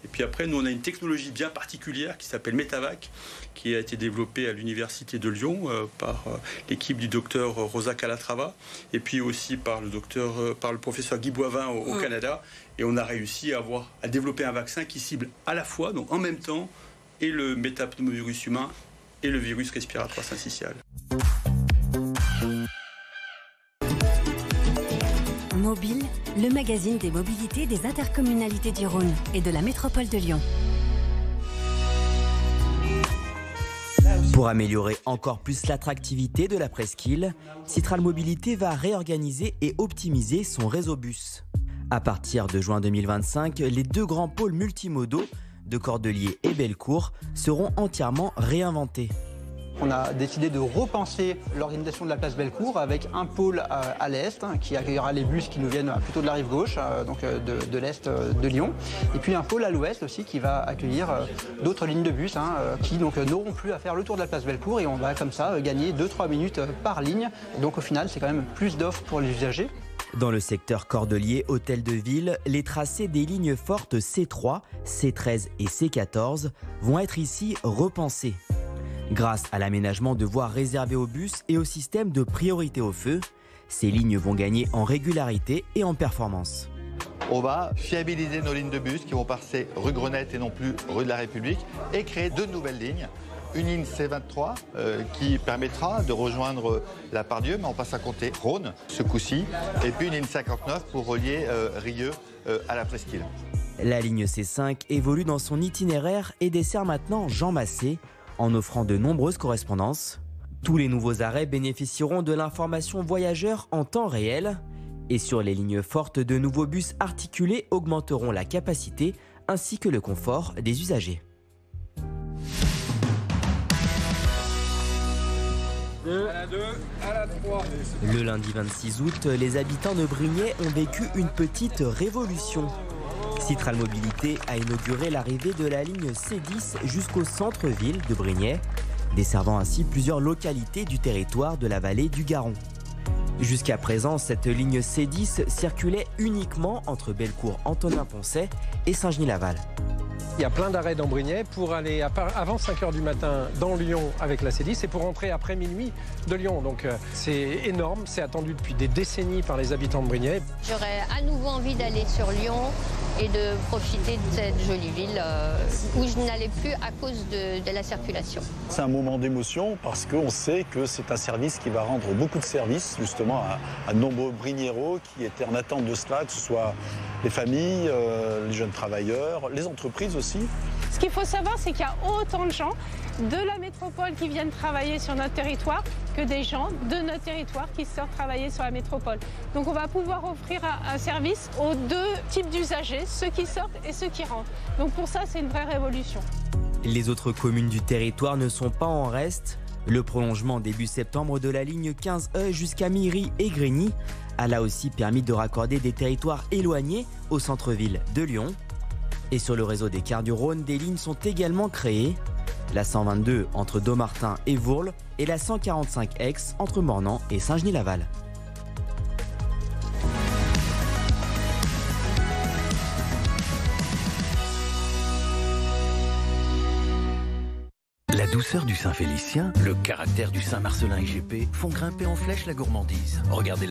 Et puis après, nous, on a une technologie bien particulière qui s'appelle Metavac, qui a été développée à l'Université de Lyon par l'équipe du docteur Rosa Calatrava, et puis aussi par le professeur Guy Boivin au Canada. Et on a réussi à développer un vaccin qui cible à la fois, donc en même temps, et le métapneumovirus humain et le virus respiratoire syncytial. Mobile, le magazine des mobilités des intercommunalités du Rhône et de la métropole de Lyon. Pour améliorer encore plus l'attractivité de la presqu'île, Citral Mobilité va réorganiser et optimiser son réseau bus. À partir de juin 2025, les deux grands pôles multimodaux de Cordeliers et Bellecour seront entièrement réinventés. On a décidé de repenser l'organisation de la place Bellecour avec un pôle à l'est qui accueillera les bus qui nous viennent plutôt de la rive gauche, donc de l'est de Lyon. Et puis un pôle à l'ouest aussi qui va accueillir d'autres lignes de bus qui donc n'auront plus à faire le tour de la place Bellecour et on va comme ça gagner 2-3 minutes par ligne. Et donc au final, c'est quand même plus d'offres pour les usagers. Dans le secteur Cordeliers, Hôtel de Ville, les tracés des lignes fortes C3, C13 et C14 vont être ici repensés. Grâce à l'aménagement de voies réservées aux bus et au système de priorité au feu, ces lignes vont gagner en régularité et en performance. On va fiabiliser nos lignes de bus qui vont passer rue Grenette et non plus rue de la République et créer deux nouvelles lignes. Une ligne C23 qui permettra de rejoindre la Pardieu, mais on passe à compter Rhône ce coup-ci, et puis une ligne 59 pour relier Rieux à la Presqu'île. La ligne C5 évolue dans son itinéraire et dessert maintenant Jean Massé, en offrant de nombreuses correspondances. Tous les nouveaux arrêts bénéficieront de l'information voyageurs en temps réel. Et sur les lignes fortes, de nouveaux bus articulés augmenteront la capacité ainsi que le confort des usagers. Le lundi 26 août, les habitants de Brignais ont vécu une petite révolution. Citral Mobilité a inauguré l'arrivée de la ligne C10 jusqu'au centre-ville de Brignais, desservant ainsi plusieurs localités du territoire de la vallée du Garon. Jusqu'à présent, cette ligne C10 circulait uniquement entre Bellecour-Antonin-Poncet et Saint-Genis-Laval. Il y a plein d'arrêts dans Brignais pour aller avant 5 h du matin dans Lyon avec la C10 et pour rentrer après minuit de Lyon. Donc c'est énorme, c'est attendu depuis des décennies par les habitants de Brignais. J'aurais à nouveau envie d'aller sur Lyon et de profiter de cette jolie ville où je n'allais plus à cause de la circulation. C'est un moment d'émotion parce qu'on sait que c'est un service qui va rendre beaucoup de services justement à de nombreux Brignéros qui étaient en attente de cela, que ce soit les familles, les jeunes travailleurs, les entreprises aussi. Ce qu'il faut savoir, c'est qu'il y a autant de gens de la métropole qui viennent travailler sur notre territoire que des gens de notre territoire qui sortent travailler sur la métropole. Donc on va pouvoir offrir un service aux deux types d'usagers, ceux qui sortent et ceux qui rentrent. Donc pour ça, c'est une vraie révolution. Les autres communes du territoire ne sont pas en reste. Le prolongement début septembre de la ligne 15E jusqu'à Miry et Grigny a là aussi permis de raccorder des territoires éloignés au centre-ville de Lyon. Et sur le réseau des Cars du Rhône, des lignes sont également créées. La 122 entre Dommartin et Vourles et la 145X entre Mornan et Saint-Genis-Laval. La douceur du Saint-Félicien, le caractère du Saint-Marcellin IGP font grimper en flèche la gourmandise. Regardez